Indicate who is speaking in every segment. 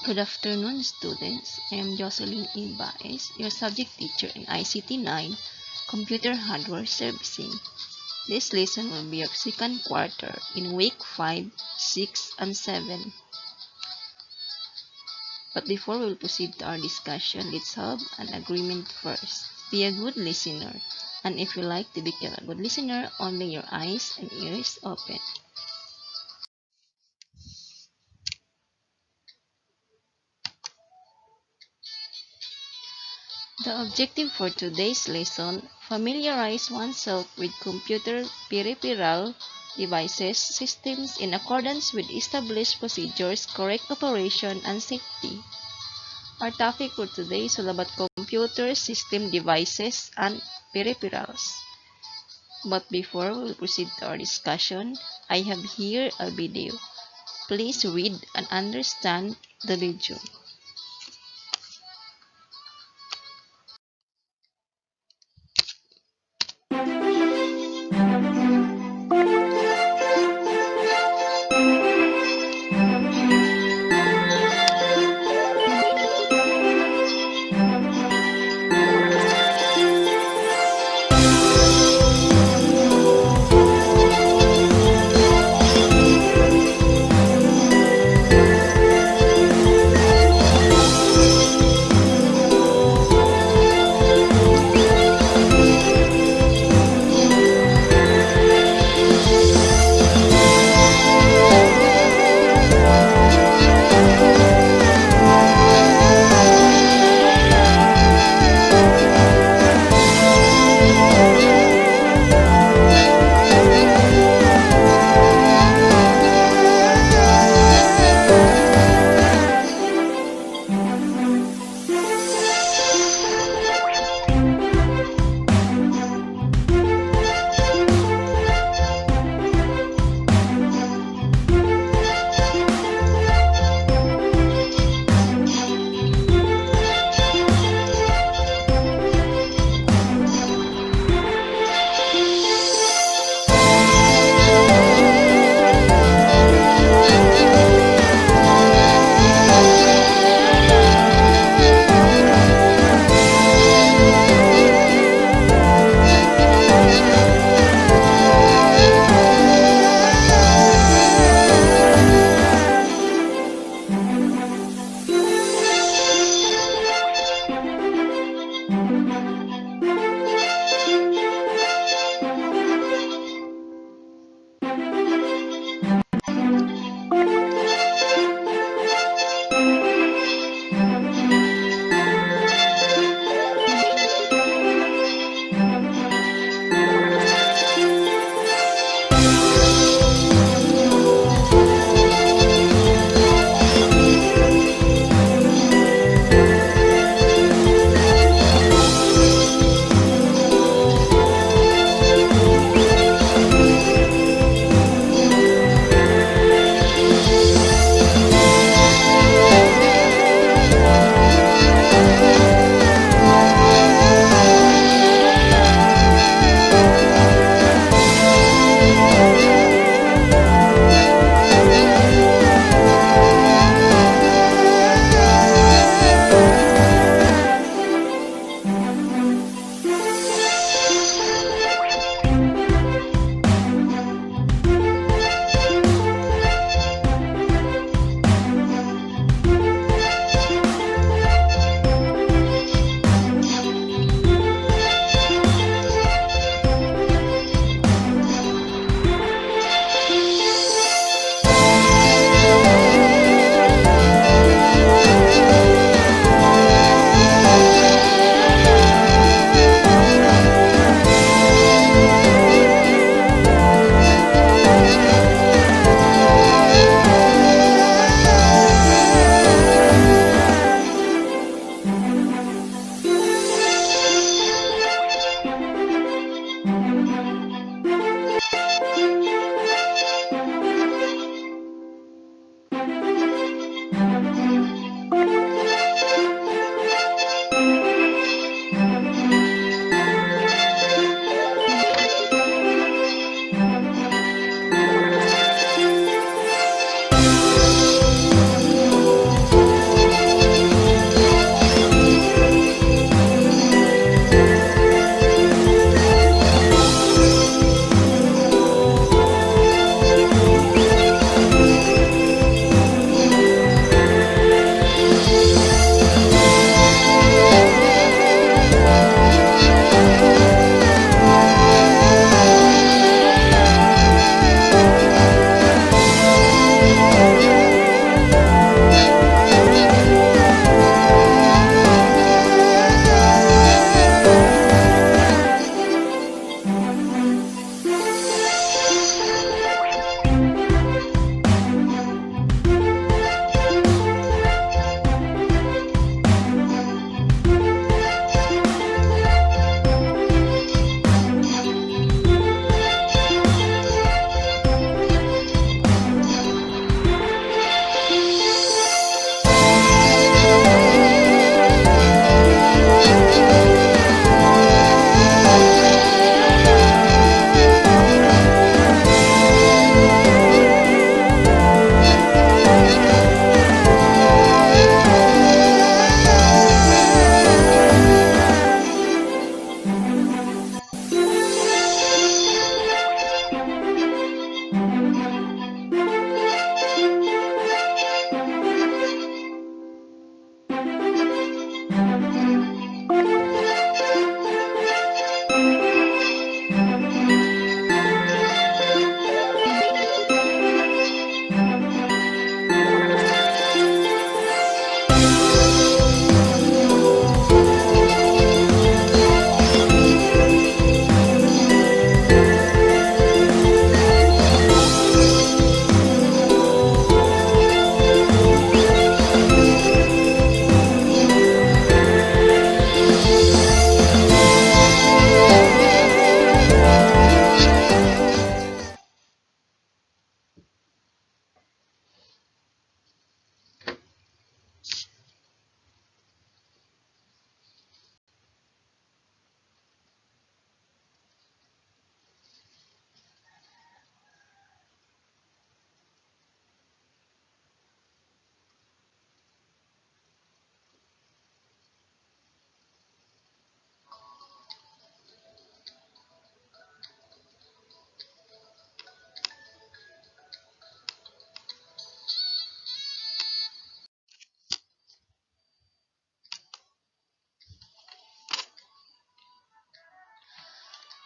Speaker 1: Good afternoon, students. I am Jocelyn E. Baez, your subject teacher in ICT 9, Computer Hardware Servicing. This lesson will be your second quarter in week 5, 6, and 7. But before we proceed to our discussion, let's have an agreement first. Be a good listener, and if you like to become a good listener, only your eyes and ears open. The objective for today's lesson: familiarize oneself with computer peripheral devices systems in accordance with established procedures, correct operation, and safety. Our topic for today is all about computer system devices and peripherals. But before we proceed to our discussion, I have here a video. Please read and understand the video.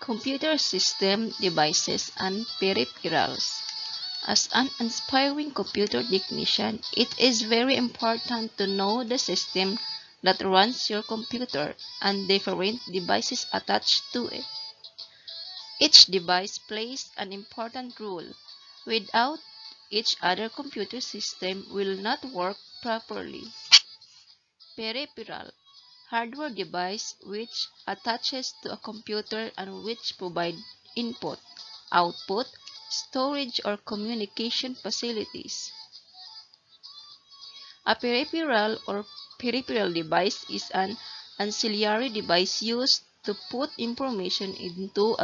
Speaker 1: Computer system, devices, and peripherals. As an aspiring computer technician, it is very important to know the system that runs your computer and different devices attached to it. Each device plays an important role. Without each other computer system will not work properly. Peripheral hardware device which attaches to a computer and which provide input, output, storage or communication facilities. A peripheral or peripheral device is an ancillary device used to put information into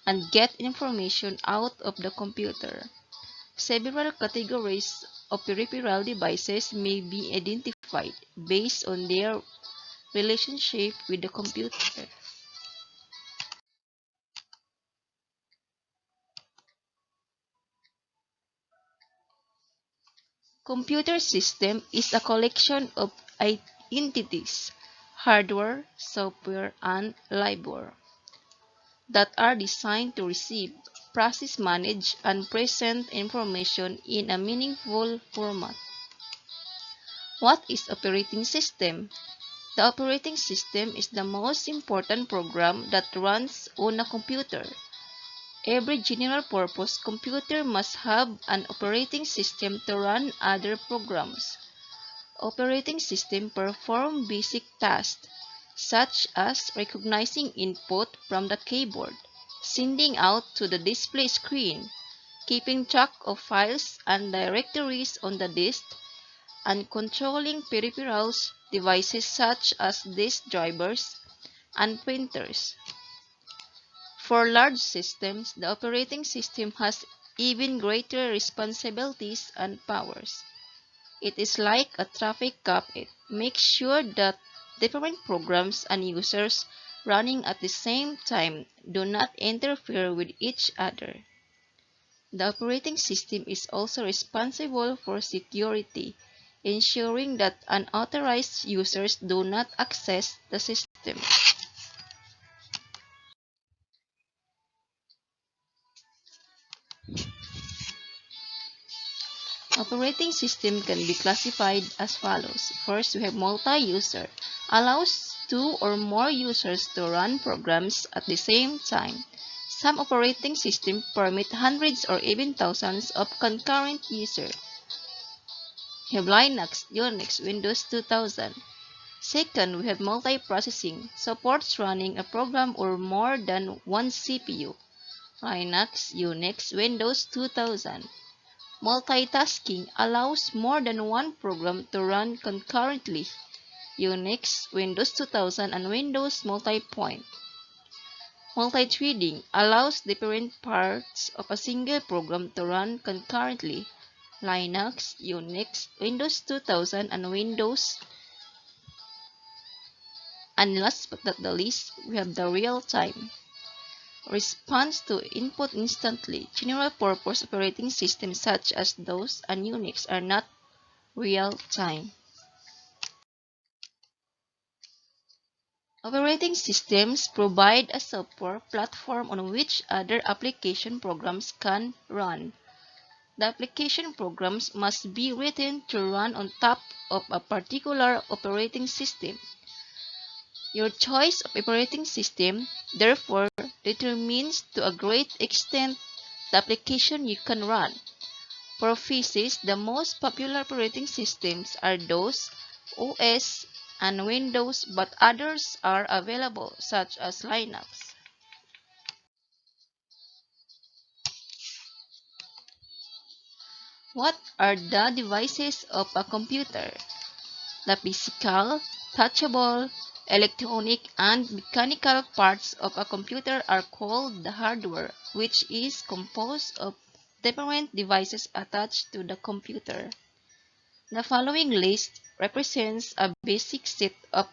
Speaker 1: and get information out of the computer. Several categories of peripheral devices may be identified based on their relationship with the computer. Computer system is a collection of entities, hardware, software, and libware that are designed to receive, process, manage, and present information in a meaningful format. What is operating system? The operating system is the most important program that runs on a computer. Every general-purpose computer must have an operating system to run other programs. Operating system perform basic tasks, such as recognizing input from the keyboard, sending out to the display screen, keeping track of files and directories on the disk, and controlling peripherals devices such as disk drivers and printers. For large systems, the operating system has even greater responsibilities and powers. It is like a traffic cop. It makes sure that different programs and users running at the same time do not interfere with each other. The operating system is also responsible for security, ensuring that unauthorized users do not access the system. Operating system can be classified as follows. First, we have multi-user. Allows two or more users to run programs at the same time. Some operating systems permit hundreds or even thousands of concurrent users. We have Linux, Unix, Windows 2000. Second, we have multiprocessing. Supports running a program or more than one CPU. Linux, Unix, Windows 2000. Multitasking allows more than one program to run concurrently. Unix, Windows 2000, and Windows Multipoint. Multithreading allows different parts of a single program to run concurrently. Linux, Unix, Windows 2000, and Windows. And last but not the least, we have the real-time. Response to input instantly. General-purpose operating systems such as DOS and Unix are not real-time. Operating systems provide a software platform on which other application programs can run. The application programs must be written to run on top of a particular operating system. Your choice of operating system, therefore, determines to a great extent the application you can run. For PCs, the most popular operating systems are DOS, OS, and Windows, but others are available, such as Linux. What are the devices of a computer? The physical, touchable, electronic, and mechanical parts of a computer are called the hardware, which is composed of different devices attached to the computer. The following list represents a basic set of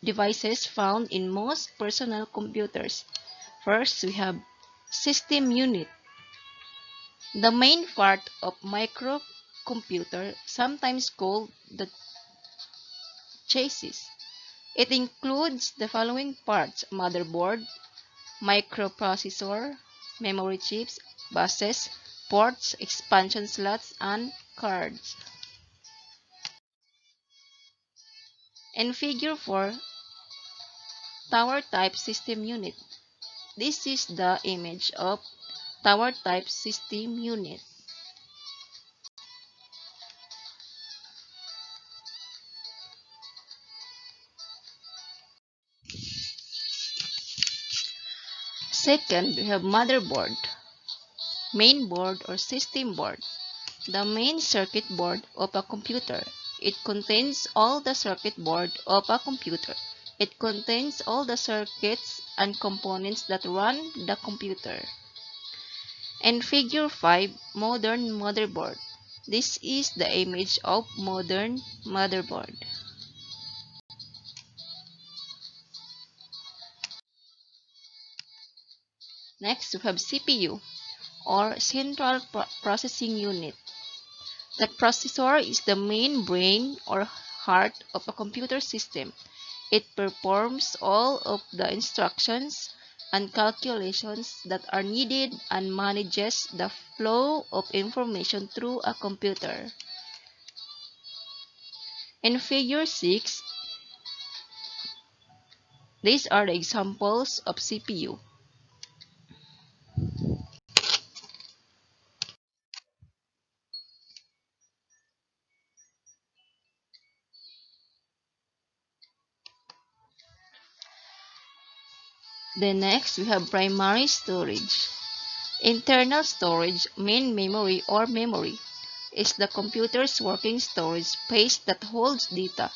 Speaker 1: devices found in most personal computers. First, we have system unit, the main part of microcomputer, sometimes called the chassis. It includes the following parts: motherboard, microprocessor, memory chips, buses, ports, expansion slots, and cards. In Figure 4, Tower Type System Unit. This is the image of Tower Type System Unit. Second, we have motherboard, main board or system board, the main circuit board of a computer. It contains all the circuit board of a computer. It contains all the circuits and components that run the computer. And Figure 5, modern motherboard. This is the image of modern motherboard. Next, we have CPU or Central Processing Unit. The processor is the main brain or heart of a computer system. It performs all of the instructions and calculations that are needed and manages the flow of information through a computer. In Figure 6, these are the examples of CPU. Then next, we have primary storage. Internal storage, main memory or memory, is the computer's working storage space that holds data,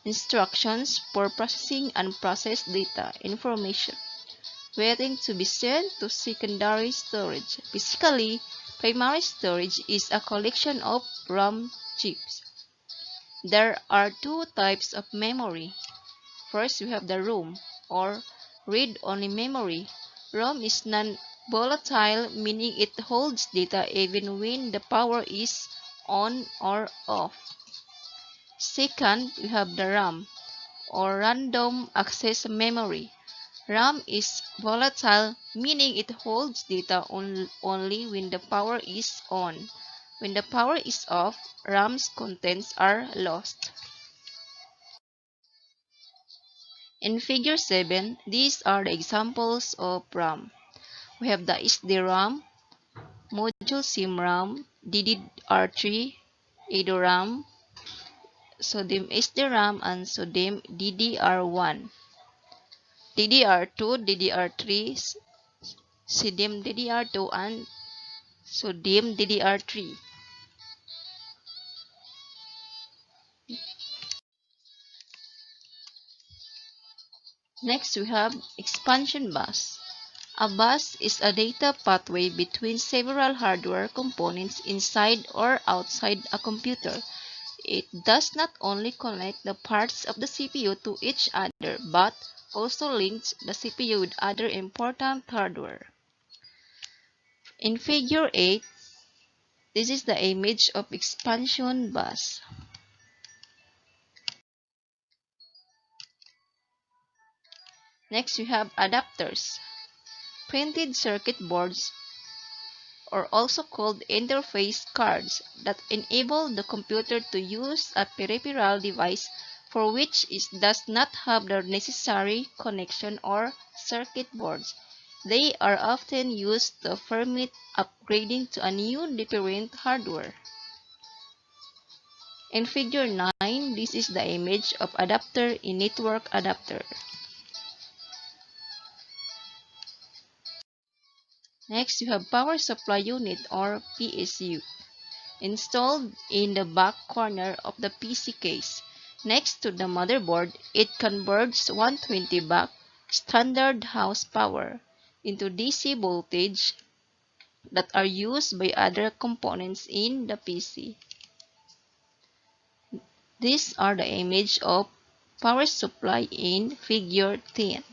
Speaker 1: instructions for processing and processed data, information, waiting to be sent to secondary storage. Basically, primary storage is a collection of RAM chips. There are two types of memory. First, we have the ROM, or read-only memory. ROM is non-volatile, meaning it holds data even when the power is on or off. Second, we have the RAM, or random access memory. RAM is volatile, meaning it holds data only when the power is on. When the power is off, RAM's contents are lost. In Figure 7, these are the examples of RAM. We have the SD-RAM, Module SIM RAM, DDR3, ADO-RAM, SODIMM SD-RAM, and SODIMM DDR1, DDR2, DDR3, SIDIMM DDR2, and SODIMM DDR3. Next, we have expansion bus. A bus is a data pathway between several hardware components inside or outside a computer. It does not only connect the parts of the CPU to each other, but also links the CPU with other important hardware. In Figure 8, this is the image of expansion bus. Next, we have adapters. Printed circuit boards, or also called interface cards, that enable the computer to use a peripheral device for which it does not have the necessary connection or circuit boards. They are often used to permit upgrading to a new different hardware. In Figure 9, this is the image of adapter in network adapter. Next, you have power supply unit or PSU, installed in the back corner of the PC case. Next to the motherboard, it converts 120 back standard house power into DC voltage that are used by other components in the PC. These are the image of power supply in Figure 10.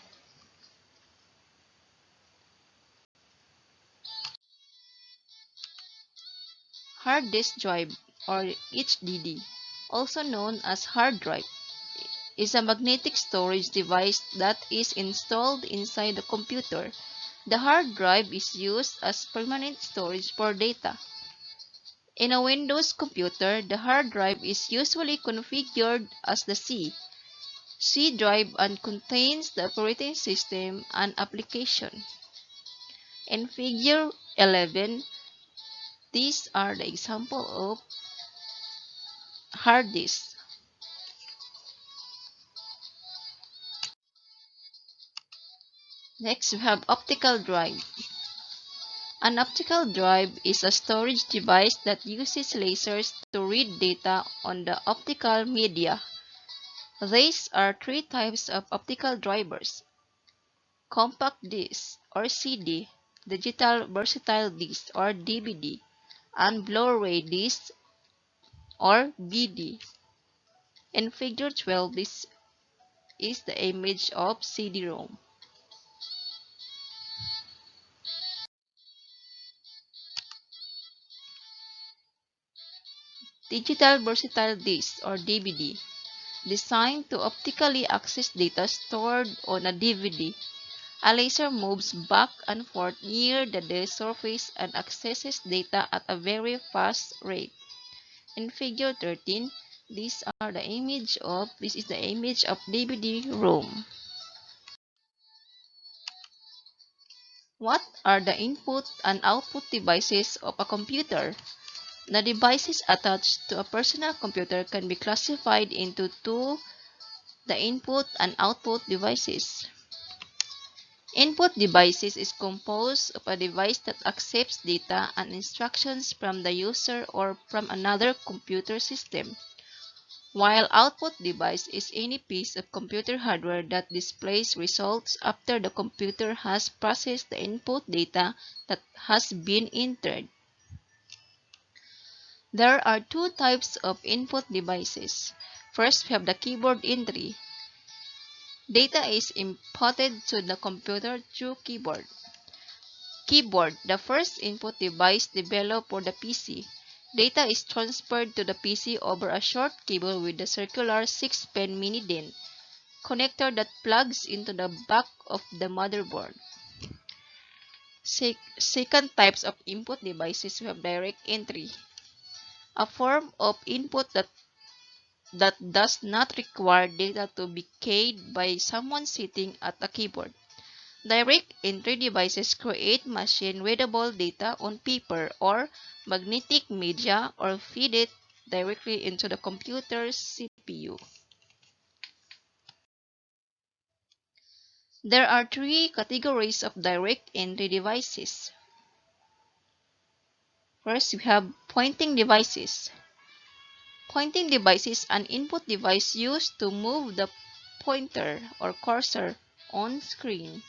Speaker 1: Hard disk drive or HDD, also known as hard drive, is a magnetic storage device that is installed inside the computer. The hard drive is used as permanent storage for data. In a Windows computer, the hard drive is usually configured as the C drive and contains the operating system and application. In Figure 11, these are the example of hard disks. Next, we have optical drive. An optical drive is a storage device that uses lasers to read data on the optical media. These are three types of optical drivers: compact disc or CD, digital versatile disc or DVD, and Blu-ray disc or BD. In Figure 12, this is the image of CD-ROM. Digital versatile disc or DVD, designed to optically access data stored on a DVD. A laser moves back and forth near the disk surface and accesses data at a very fast rate. In Figure 13, this is the image of DVD-ROM. What are the input and output devices of a computer? The devices attached to a personal computer can be classified into two: the input and output devices. Input devices is composed of a device that accepts data and instructions from the user or from another computer system, while output device is any piece of computer hardware that displays results after the computer has processed the input data that has been entered. There are two types of input devices. First, we have the keyboard entry. Data is inputted to the computer through keyboard. Keyboard, the first input device developed for the PC. Data is transferred to the PC over a short cable with a circular 6-pin mini-DIN connector that plugs into the back of the motherboard. Second types of input devices, we have direct entry, a form of input that does not require data to be keyed by someone sitting at a keyboard. Direct entry devices create machine-readable data on paper or magnetic media or feed it directly into the computer's CPU. There are three categories of direct entry devices. First, we have pointing devices. Pointing device is an input device used to move the pointer or cursor on screen.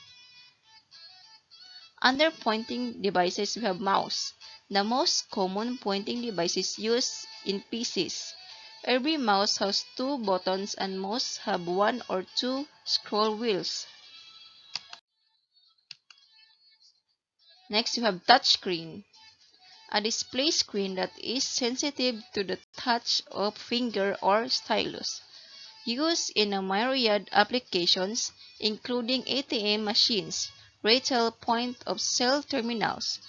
Speaker 1: Under pointing devices, we have mouse. The most common pointing devices used in PCs. Every mouse has two buttons and most have one or two scroll wheels. Next, you have touchscreen, a display screen that is sensitive to the touch of finger or stylus. Used in a myriad applications, including ATM machines, retail point-of-sale terminals,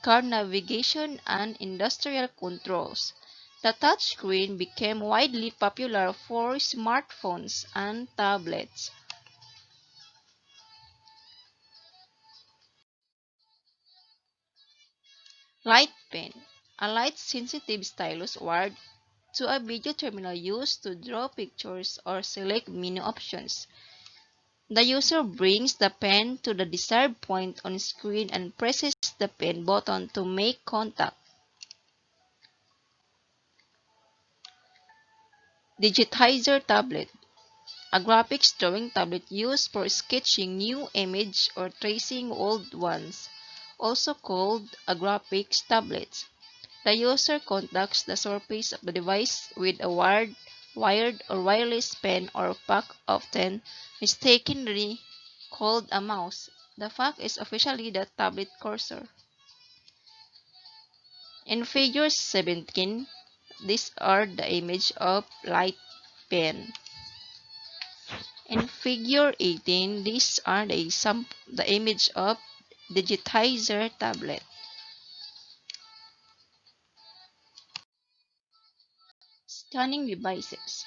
Speaker 1: car navigation, and industrial controls. The touchscreen became widely popular for smartphones and tablets. Light pen, a light-sensitive stylus wired to a video terminal used to draw pictures or select menu options. The user brings the pen to the desired point on screen and presses the pen button to make contact. Digitizer tablet, a graphics drawing tablet used for sketching new images or tracing old ones, also called a graphics tablet. The user contacts the surface of the device with a wired or wireless pen or puck, often mistakenly called a mouse. The puck is officially the tablet cursor. In Figure 17, these are the image of light pen. In Figure 18, these are the image of digitizer tablet. Scanning devices.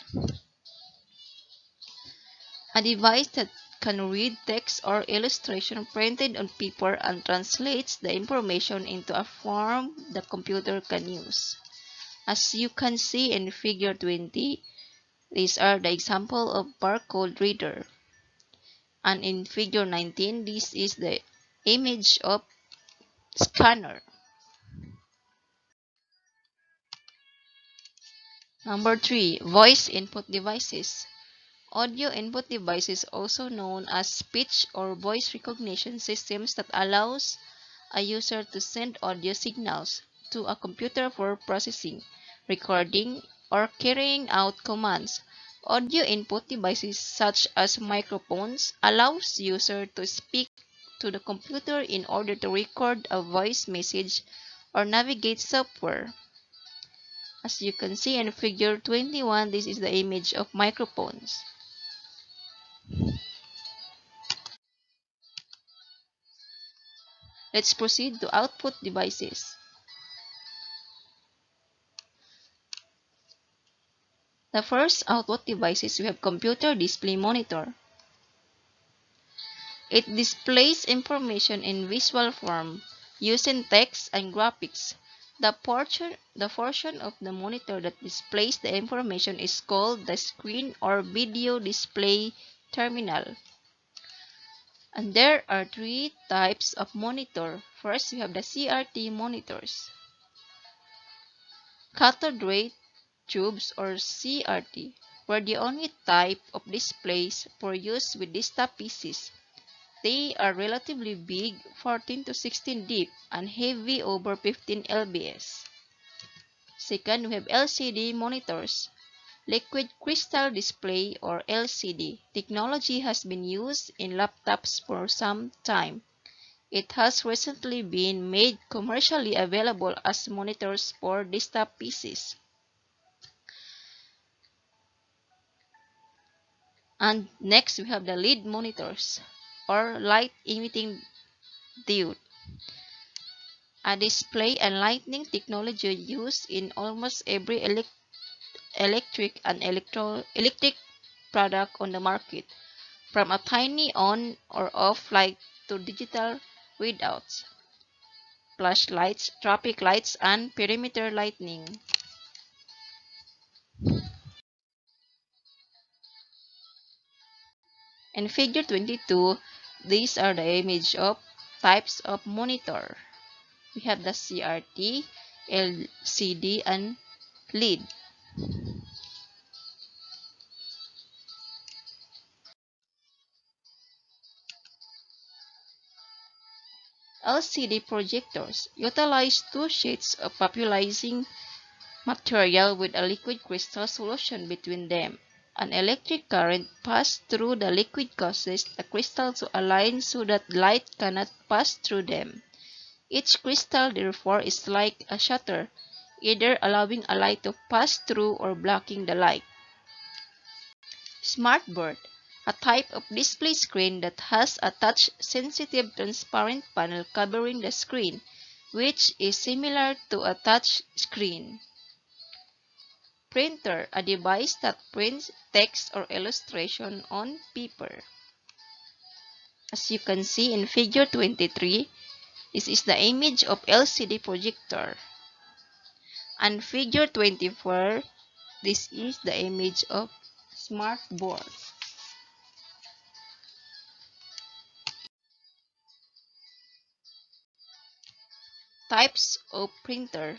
Speaker 1: A device that can read text or illustration printed on paper and translates the information into a form the computer can use. As you can see in figure 20, these are the example of barcode reader. And in figure 19, this is the image of scanner. Number 3, voice input devices. Audio input devices, also known as speech or voice recognition systems that allows a user to send audio signals to a computer for processing, recording, or carrying out commands. Audio input devices such as microphones allows user to speak to the computer in order to record a voice message or navigate software. As you can see in figure 21, this is the image of microphones. Let's proceed to output devices. The first output devices we have computer display monitor. It displays information in visual form using text and graphics. The portion of the monitor that displays the information is called the screen or video display terminal. And there are three types of monitor. First, we have the CRT monitors. Cathode ray tubes or CRT were the only type of displays for use with desktop PCs. They are relatively big, 14 to 16 deep, and heavy over 15 lbs. Second, we have LCD monitors. Liquid crystal display or LCD technology has been used in laptops for some time. It has recently been made commercially available as monitors for desktop PCs. And next, we have the LED monitors or light emitting diode, a display and lighting technology used in almost every electric and electric product on the market, from a tiny on or off light to digital readouts, flashlights, traffic lights, and perimeter lighting. In figure 22, these are the image of types of monitor. We have the CRT, LCD, and LED. LCD projectors utilize two sheets of popularizing material with a liquid crystal solution between them. An electric current passes through the liquid causes the crystal to align so that light cannot pass through them. Each crystal, therefore, is like a shutter, either allowing a light to pass through or blocking the light. Smartboard, a type of display screen that has a touch-sensitive transparent panel covering the screen, which is similar to a touch screen. Printer, a device that prints text or illustration on paper. As you can see in figure 23, this is the image of LCD projector. And figure 24, this is the image of smartboard. Types of printer.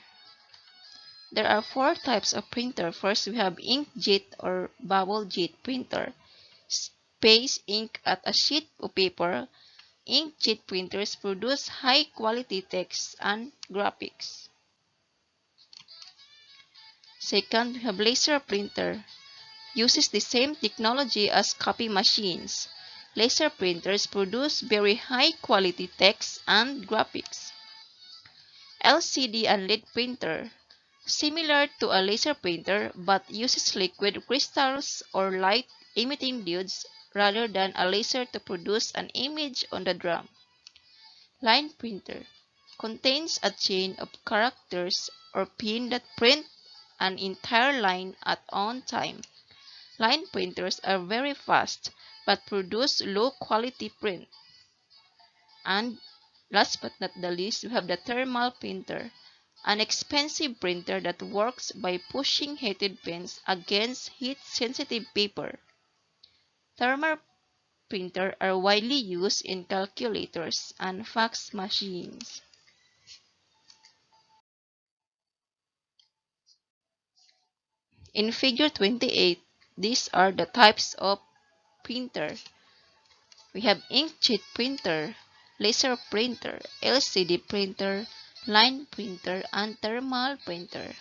Speaker 1: There are four types of printer. First, we have inkjet or bubble jet printer. Space ink at a sheet of paper. Inkjet printers produce high-quality text and graphics. Second, we have laser printer. Uses the same technology as copy machines. Laser printers produce very high-quality text and graphics. LCD and LED printer. Similar to a laser printer but uses liquid crystals or light emitting diodes rather than a laser to produce an image on the drum. Line printer contains a chain of characters or pin that print an entire line at one time. Line printers are very fast but produce low quality print. And last but not the least, we have the thermal printer, an expensive printer that works by pushing heated pens against heat-sensitive paper. Thermal printers are widely used in calculators and fax machines. In Figure 28, these are the types of printer. We have inkjet printer, laser printer, LCD printer, line printer, and thermal printer.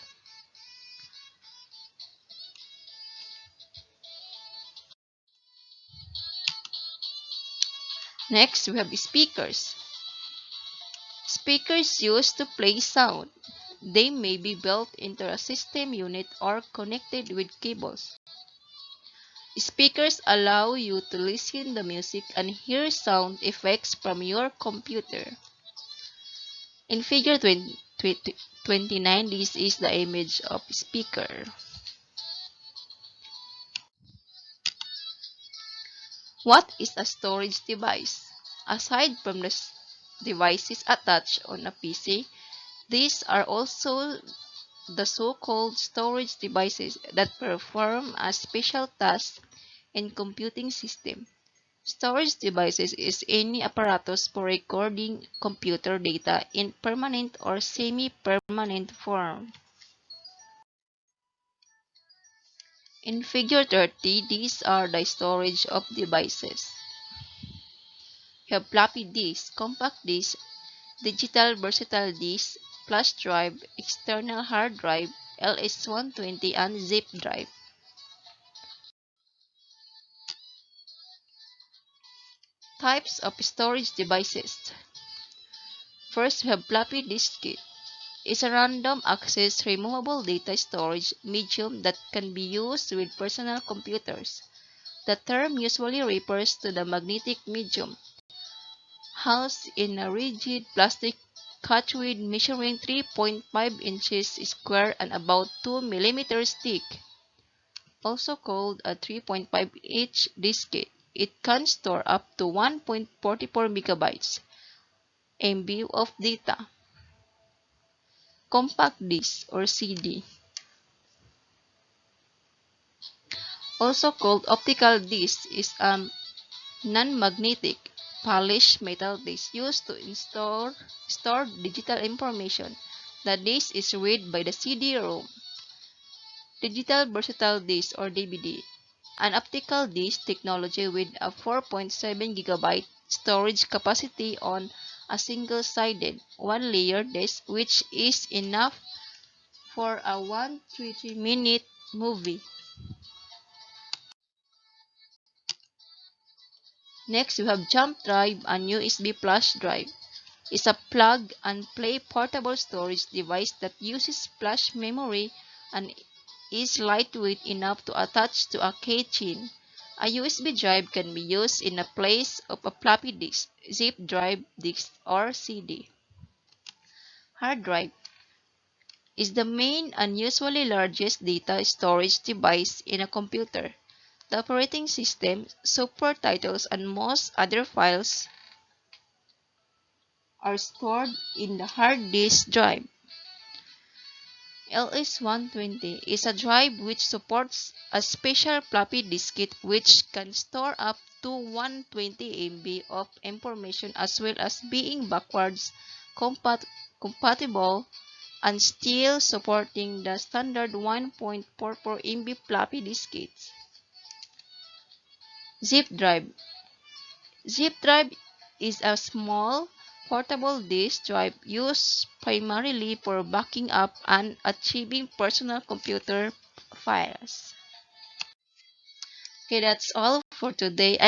Speaker 1: Next, we have speakers. Speakers used to play sound. They may be built into a system unit or connected with cables. Speakers allow you to listen to music and hear sound effects from your computer. In Figure 29, this is the image of speaker. What is a storage device? Aside from the devices attached on a PC, these are also the so-called storage devices that perform a special task in computing system. Storage devices is any apparatus for recording computer data in permanent or semi-permanent form. In Figure 30, these are the storage of devices. You have floppy disk, compact disk, digital versatile disk, flash drive, external hard drive, LS120, and zip drive. Types of storage devices. First, we have floppy disk. It's a random access removable data storage medium that can be used with personal computers. The term usually refers to the magnetic medium, housed in a rigid plastic catchway measuring 3.5 inches square and about 2 millimeters thick, also called a 3.5-inch diskette. It can store up to 1.44 megabytes MB of data. Compact disc or CD, also called optical disc, is a non-magnetic polished metal disc used to store digital information. The disc is read by the CD-ROM. Digital versatile disc or DVD, an optical disc technology with a 4.7 gigabyte storage capacity on a single-sided, one-layer disc, which is enough for a 130-minute movie. Next, we have jump drive and USB flash drive. It's a plug-and-play portable storage device that uses flash memory and is lightweight enough to attach to a keychain. A USB drive can be used in the place of a floppy disk, zip drive, disk, or CD. Hard drive is the main and usually largest data storage device in a computer. The operating system, software titles, and most other files are stored in the hard disk drive. LS120 is a drive which supports a special floppy diskette which can store up to 120 MB of information as well as being backwards compatible and still supporting the standard 1.44 MB floppy diskettes. Zip drive. Zip drive is a small, portable disk drive used primarily for backing up and archiving personal computer files. Okay, that's all for today.